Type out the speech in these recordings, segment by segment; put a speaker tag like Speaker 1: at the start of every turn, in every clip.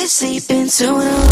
Speaker 1: we're sleeping too long.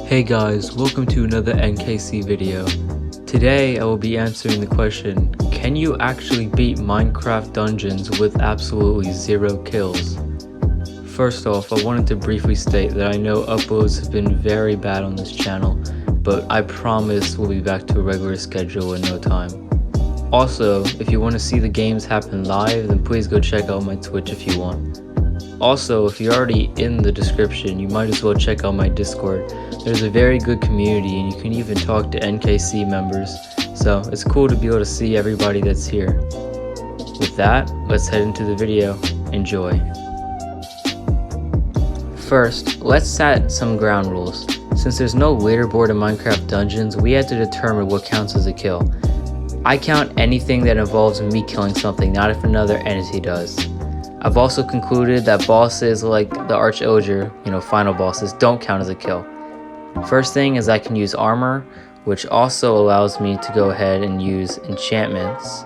Speaker 2: Hey guys, welcome to another NKC video. Today I will be answering the question, can you actually beat Minecraft dungeons with absolutely 0 kills? First off, I wanted to briefly state that I know uploads have been very bad on this channel, but I promise we'll be back to a regular schedule in no time. Also, if you want to see the games happen live, then please go check out my Twitch if you want. Also, if you're already in the description, you might as well check out my Discord. There's a very good community and you can even talk to NKC members, so it's cool to be able to see everybody that's here. With that, let's head into the video. Enjoy. First, let's set some ground rules. Since there's no leaderboard in Minecraft Dungeons, we have to determine what counts as a kill. I count anything that involves me killing something, not if another entity does. I've also concluded that bosses like the Arch Illager, final bosses, don't count as a kill. First thing is I can use armor, which also allows me to go ahead and use enchantments.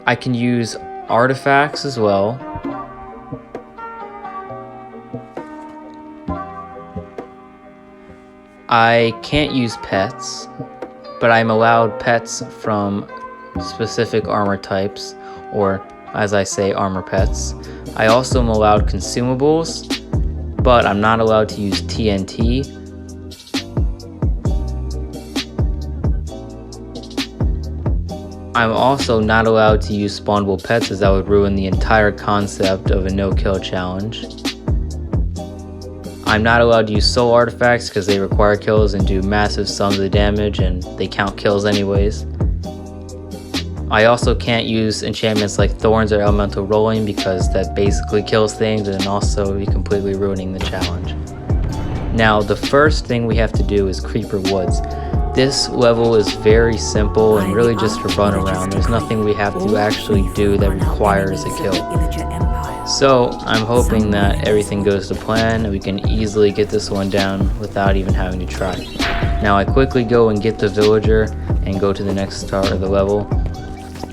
Speaker 2: I can use artifacts as well. I can't use pets, but I'm allowed pets from specific armor types, or as I say, armor pets. I also am allowed consumables, but I'm not allowed to use TNT. I'm also not allowed to use spawnable pets, as that would ruin the entire concept of a no-kill challenge. I'm not allowed to use soul artifacts because they require kills and do massive sums of damage, and they count kills anyways. I also can't use enchantments like Thorns or Elemental Rolling because that basically kills things and also be completely ruining the challenge. Now, the first thing we have to do is Creeper Woods. This level is very simple and really just to run around. There's nothing we have to actually do that requires a kill. So I'm hoping that everything goes to plan and we can easily get this one down without even having to try. Now I quickly go and get the villager and go to the next part of the level.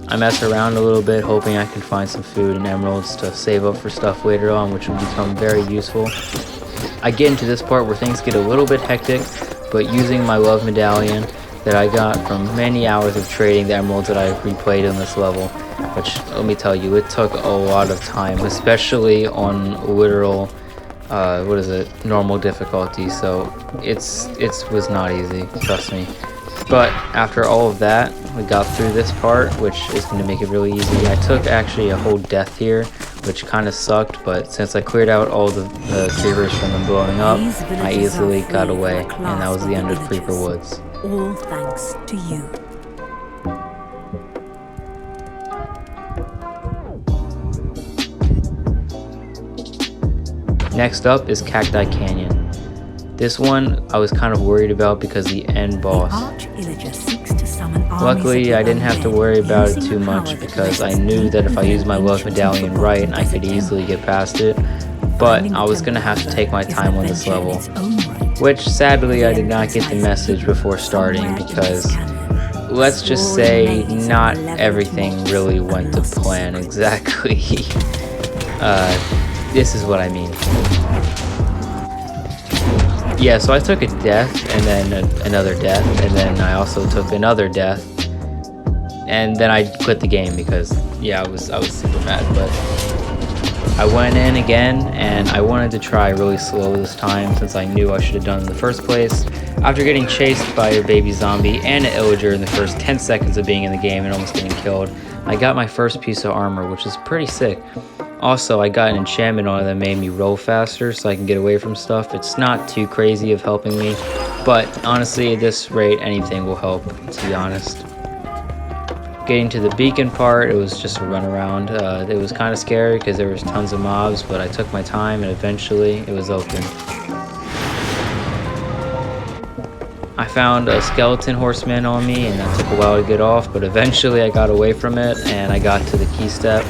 Speaker 2: I mess around a little bit, hoping I can find some food and emeralds to save up for stuff later on, which will become very useful. I get into this part where things get a little bit hectic, but using my love medallion that I got from many hours of trading the emeralds that I replayed in this level, which let me tell you, it took a lot of time, especially on literal, normal difficulty, so it was not easy, trust me. But after all of that, we got through this part, which is going to make it really easy. I took actually a whole death here, which kind of sucked, but since I cleared out all the creepers from them blowing up, I easily got away, and that was the end of Creeper Woods.
Speaker 3: All thanks to you.
Speaker 2: Next up is Cacti Canyon. This one I was kind of worried about because the end boss. Luckily, I didn't have to worry about it too much because I knew that if I used my love medallion right, I could easily get past it. But I was going to have to take my time on this level, which sadly I did not get the message before starting because, let's just say, not everything really went to plan exactly. This is what I mean. Yeah, so I took a death, and then another death, and then I also took another death, and then I quit the game because, yeah, I was super mad, but I went in again, and I wanted to try really slow this time since I knew I should have done it in the first place. After getting chased by a baby zombie and an illager in the first 10 seconds of being in the game and almost getting killed, I got my first piece of armor, which is pretty sick. Also, I got an enchantment on it that made me roll faster so I can get away from stuff. It's not too crazy of helping me, but honestly, at this rate, anything will help, to be honest. Getting to the beacon part, it was just a run around. It was kind of scary because there was tons of mobs, but I took my time and eventually it was open. I found a skeleton horseman on me and that took a while to get off, but eventually I got away from it and I got to the key step,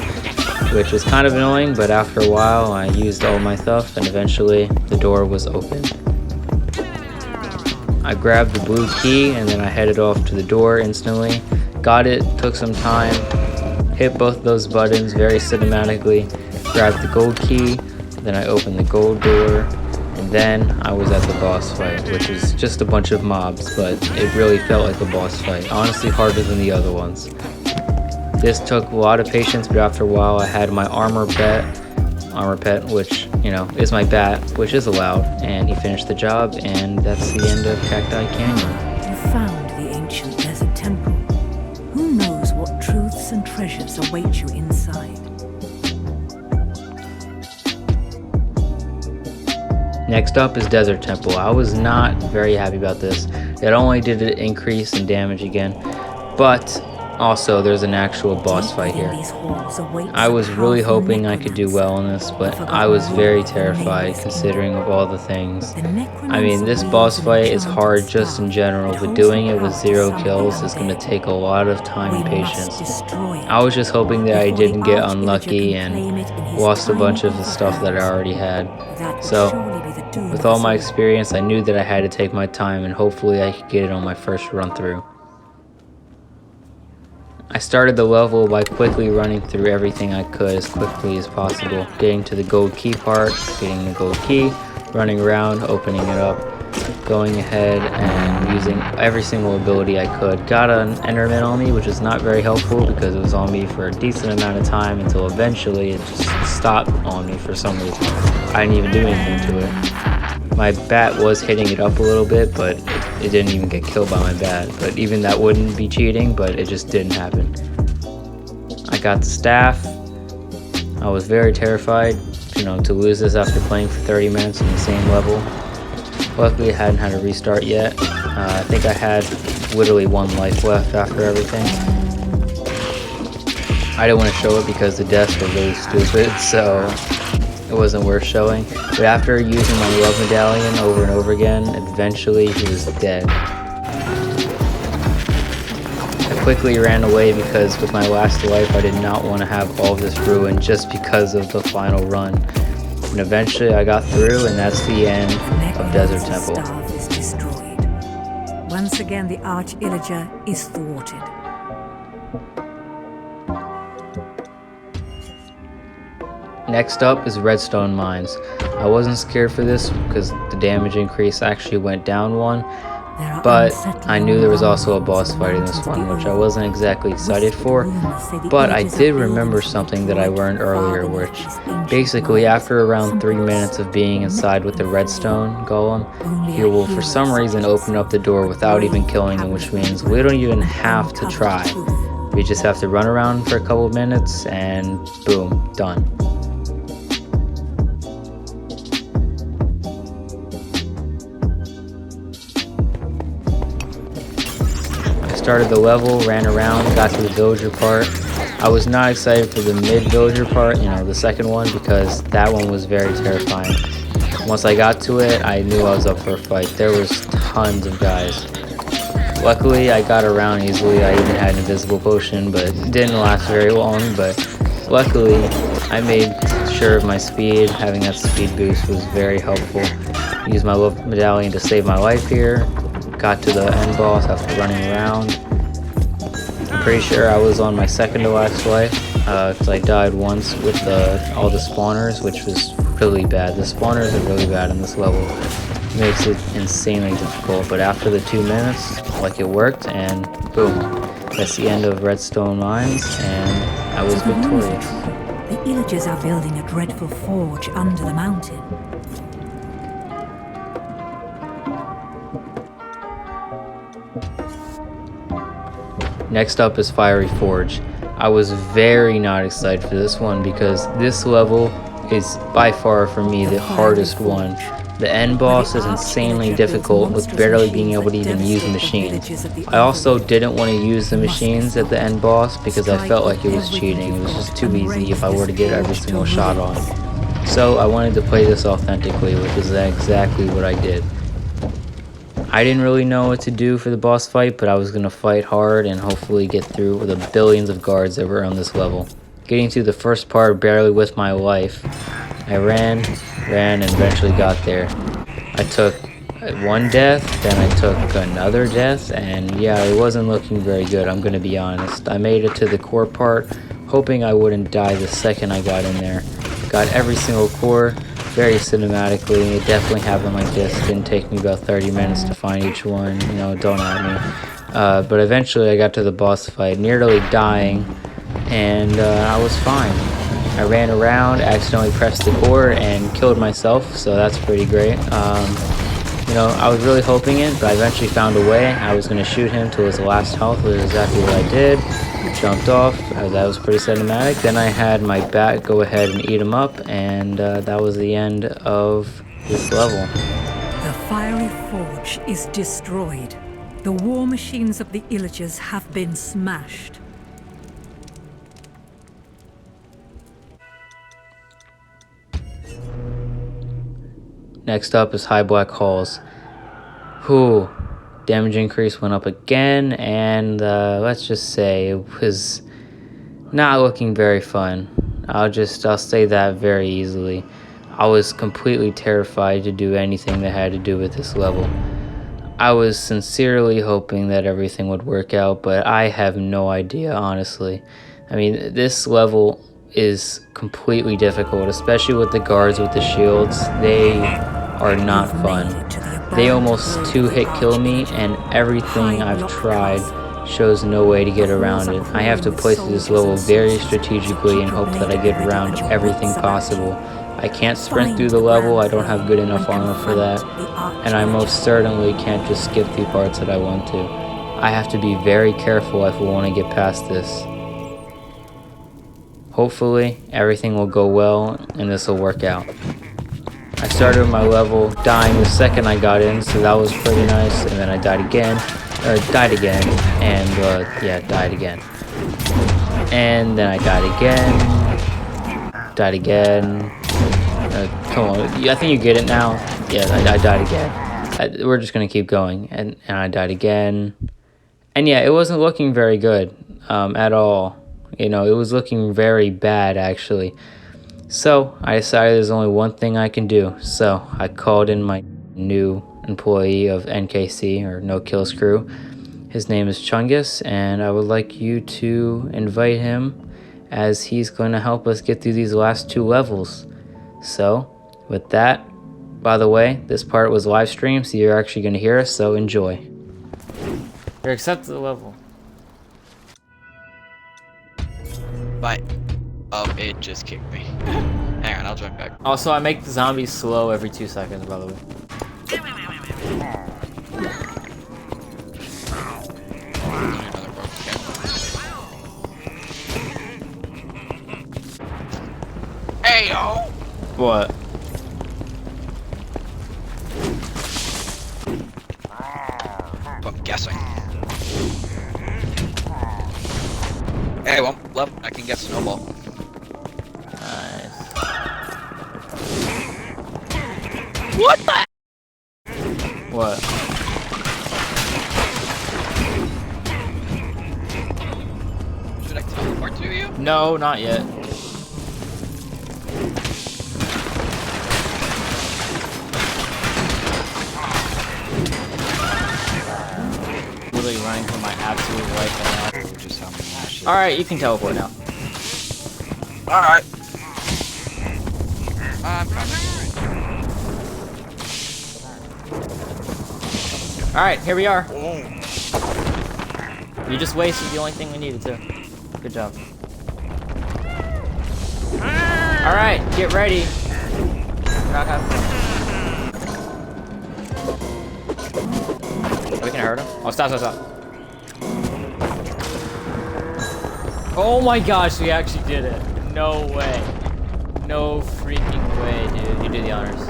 Speaker 2: which was kind of annoying, but after a while I used all my stuff and eventually the door was open. I grabbed the blue key and then I headed off to the door instantly. Got it, took some time, hit both those buttons very cinematically, grabbed the gold key, then I opened the gold door, and then I was at the boss fight, which is just a bunch of mobs, but it really felt like a boss fight. Honestly, harder than the other ones. This took a lot of patience, but after a while I had my armor pet, which, you know, is my bat, which is allowed, and he finished the job, and that's the end of Cacti Canyon.
Speaker 3: You found the ancient desert temple. Who knows what truths and treasures await you inside?
Speaker 2: Next up is Desert Temple. I was not very happy about this. It only did an increase in damage again, but also there's an actual boss fight here. I was really hoping I could do well in this, but I was very terrified considering of all the things. I mean, this boss fight is hard just in general, but doing it with 0 kills is going to take a lot of time and patience. I was just hoping that I didn't get unlucky and lost a bunch of the stuff that I already had. So, with all my experience, I knew that I had to take my time and hopefully I could get it on my first run through. I started the level by quickly running through everything I could as quickly as possible, getting to the gold key part, getting the gold key, running around, opening it up, going ahead and using every single ability I could. Got an Enderman on me, which is not very helpful because it was on me for a decent amount of time until eventually it just stopped on me for some reason. I didn't even do anything to it. My bat was hitting it up a little bit, but it didn't even get killed by my bat. But even that wouldn't be cheating, but it just didn't happen. I got the staff. I was very terrified, to lose this after playing for 30 minutes in the same level. Luckily, I hadn't had a restart yet. I think I had literally 1 life left after everything. I didn't want to show it because the deaths were really stupid, so it wasn't worth showing. But after using my love medallion over and over again, eventually he was dead. I quickly ran away because with my last life I did not want to have all of this ruined just because of the final run. And eventually I got through, and that's the end of Desert Temple.
Speaker 3: Is destroyed. Once again the Arch Illager is thwarted.
Speaker 2: Next up is Redstone Mines. I wasn't scared for this because the damage increase actually went down 1, but I knew there was also a boss fight in this one, which I wasn't exactly excited for. But I did remember something that I learned earlier, which basically after around 3 minutes of being inside with the redstone golem, he will for some reason open up the door without even killing him, which means we don't even have to try. We just have to run around for a couple of minutes and boom, done. Started the level, ran around, got to the villager part. I was not excited for the mid villager part, the second one, because that one was very terrifying. Once I got to it, I knew I was up for a fight. There was tons of guys. Luckily, I got around easily. I even had an invisible potion, but it didn't last very long. But luckily, I made sure of my speed. Having that speed boost was very helpful. Used my love medallion to save my life here. Got to the end boss after running around. I'm pretty sure I was on my second to last life because I died once with all the spawners, which was really bad. The spawners are really bad in this level. It makes it insanely difficult, but after the 2 minutes, it worked, and boom. That's the end of Redstone Mines, and I was victorious.
Speaker 3: The Illagers are building a dreadful forge under the mountain.
Speaker 2: Next up is Fiery Forge. I was very not excited for this one because this level is by far for me the hardest one. The end boss is insanely difficult with barely being able to even use machines. I also didn't want to use the machines at the end boss because I felt like it was cheating. It was just too easy if I were to get every single shot on. So I wanted to play this authentically, which is exactly what I did. I didn't really know what to do for the boss fight, but I was going to fight hard and hopefully get through the billions of guards that were on this level. Getting through the first part barely with my life. I ran, and eventually got there. I took one death, then I took another death, and yeah, it wasn't looking very good, I'm gonna be honest. I made it to the core part, hoping I wouldn't die the second I got in there. Got every single core, very cinematically. It definitely happened like this. It didn't take me about 30 minutes to find each one, you know, don't at me. But eventually I got to the boss fight, nearly dying, and I was fine. I ran around, accidentally pressed the core, and killed myself, so that's pretty great. You know, I was really hoping it, but I eventually found a way. I was going to shoot him till his last health, which is exactly what I did. Jumped off, that was pretty cinematic. Then I had my bat go ahead and eat him up, and that was the end of this level.
Speaker 3: The fiery forge is destroyed. The war machines of the Illagers have been smashed.
Speaker 2: Next up is High Black Halls. Whew. Damage increase went up again, and let's just say it was not looking very fun. I'll say that very easily. I was completely terrified to do anything that had to do with this level. I was sincerely hoping that everything would work out, but I have no idea, honestly. I mean, this level is completely difficult, especially with the guards with the shields. They are not fun. They almost 2-hit kill me, and everything I've tried shows no way to get around it. I have to play through this level very strategically and hope that I get around everything possible. I can't sprint through the level, I don't have good enough armor for that, and I most certainly can't just skip through parts that I want to. I have to be very careful if I want to get past this. Hopefully, everything will go well and this will work out. I started my level dying the second I got in, so that was pretty nice, and then I died again, and died again, and then I died again, come on, I think you get it now. Yeah, I died again. We're just gonna keep going, and I died again, and yeah, it wasn't looking very good at all. You know, it was looking very bad, actually. So I decided there's only one thing I can do. So I called in my new employee of NKC, or No Kills Crew. His name is Chungus, and I would like you to invite him, as he's going to help us get through these last 2 levels. So with that, by the way, this part was live streamed, so you're actually going to hear us, so enjoy. You're accepted the level.
Speaker 4: But, it just kicked me. Hang on, I'll join back.
Speaker 2: Also, I make the zombies slow every 2 seconds, by the way.
Speaker 4: Hey, yo!
Speaker 2: What?
Speaker 4: I'm guessing. Hey, one left, I can get snowball.
Speaker 2: Nice.
Speaker 4: What the?
Speaker 2: What?
Speaker 4: Should I teleport to you?
Speaker 2: No, not yet. Literally running for my absolute life right now.
Speaker 4: Just how many shit.
Speaker 2: Alright, you can teleport now.
Speaker 4: Alright. I'm coming.
Speaker 2: Alright, here we are.
Speaker 4: Oh.
Speaker 2: You just wasted the only thing we needed to. Good job. Alright, get ready. We're not having fun. We can hurt him. Oh, stop. Oh my gosh, we actually did it. No way. No freaking way, dude. You do the honors.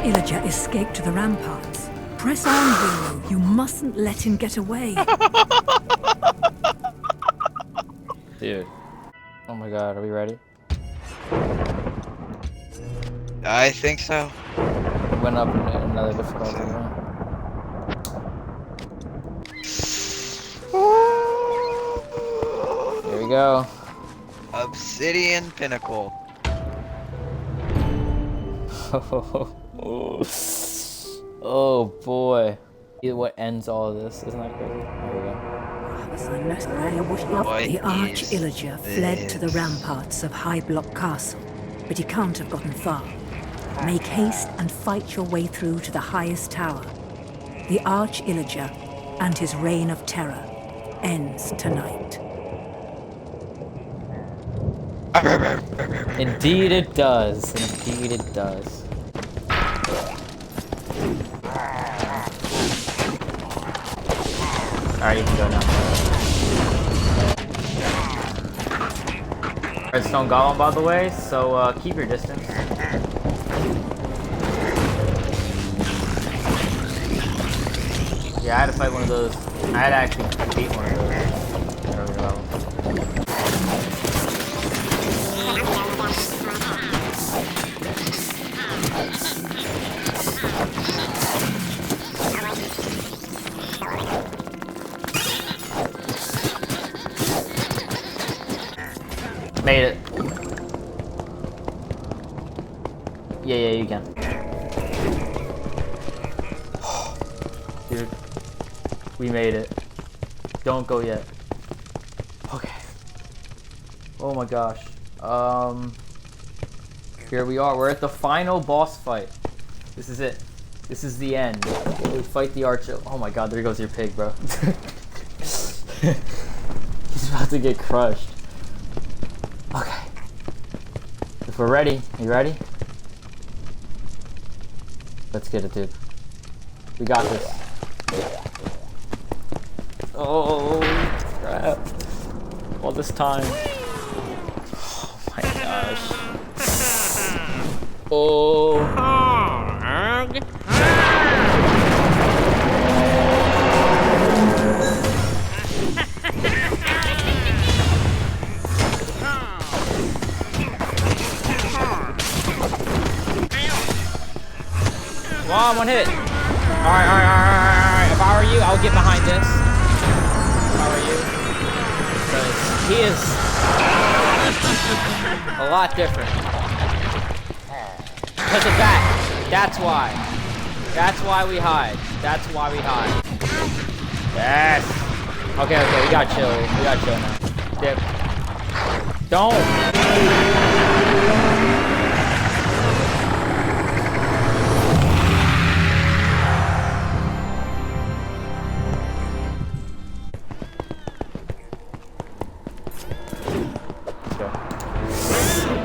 Speaker 3: Arch-Illager escaped to the ramparts. Press on, hero. You mustn't let him get away.
Speaker 2: Dude. Oh my god, are we ready?
Speaker 4: I think so.
Speaker 2: Went up in another difficulty, man. Here we go.
Speaker 4: Obsidian Pinnacle.
Speaker 2: Oh boy. What ends all of this? Isn't that crazy? Here we go.
Speaker 3: The Arch-Illager fled to the ramparts of High Block Castle, but he can't have gotten far. Make haste and fight your way through to the highest tower. The Arch-Illager and his reign of terror ends tonight.
Speaker 2: Indeed it does. Indeed it does. Alright, you can go now. Redstone Golem, by the way, so keep your distance. Yeah, I had to fight one of those. I had to actually beat one of those earlier levels. Made it. Yeah, you can. Dude, we made it. Don't go yet. Okay. Oh my gosh. Here we are. We're at the final boss fight. This is it. This is the end. We fight the Arch. Oh my god, there goes your pig, bro. He's about to get crushed. Okay. If we're ready, you ready? Let's get it, dude. We got this. Oh, crap. All this time. Oh my gosh. Oh. Wow, one hit. Alright. If I were you, I would get behind this. If I were you. Because he is a lot different. Because of that. That's why. That's why we hide. That's why we hide. Yes. Okay, we gotta chill. We gotta chill now. Dip. Don't.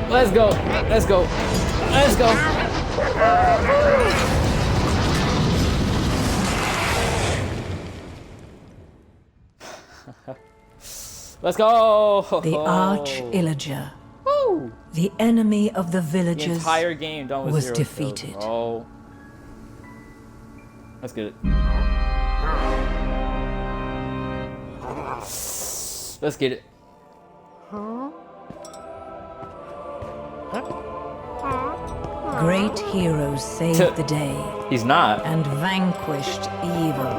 Speaker 2: Let's go. Let's go. Let's go. Let's go.
Speaker 3: The Arch-Illager,
Speaker 2: Woo.
Speaker 3: the enemy of the
Speaker 2: The
Speaker 3: villagers,
Speaker 2: entire game done with
Speaker 3: was
Speaker 2: 0
Speaker 3: defeated.
Speaker 2: kills, bro. Let's get it. Let's get it.
Speaker 3: Great heroes saved the day
Speaker 2: He's not.
Speaker 3: and vanquished evil.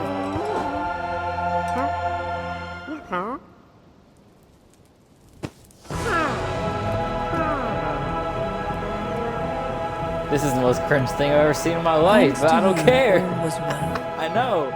Speaker 2: This is the most cringe thing I've ever seen in my life,
Speaker 3: Thanks
Speaker 2: but I
Speaker 3: to
Speaker 2: don't
Speaker 3: you,
Speaker 2: care.
Speaker 3: all was well.
Speaker 2: I know.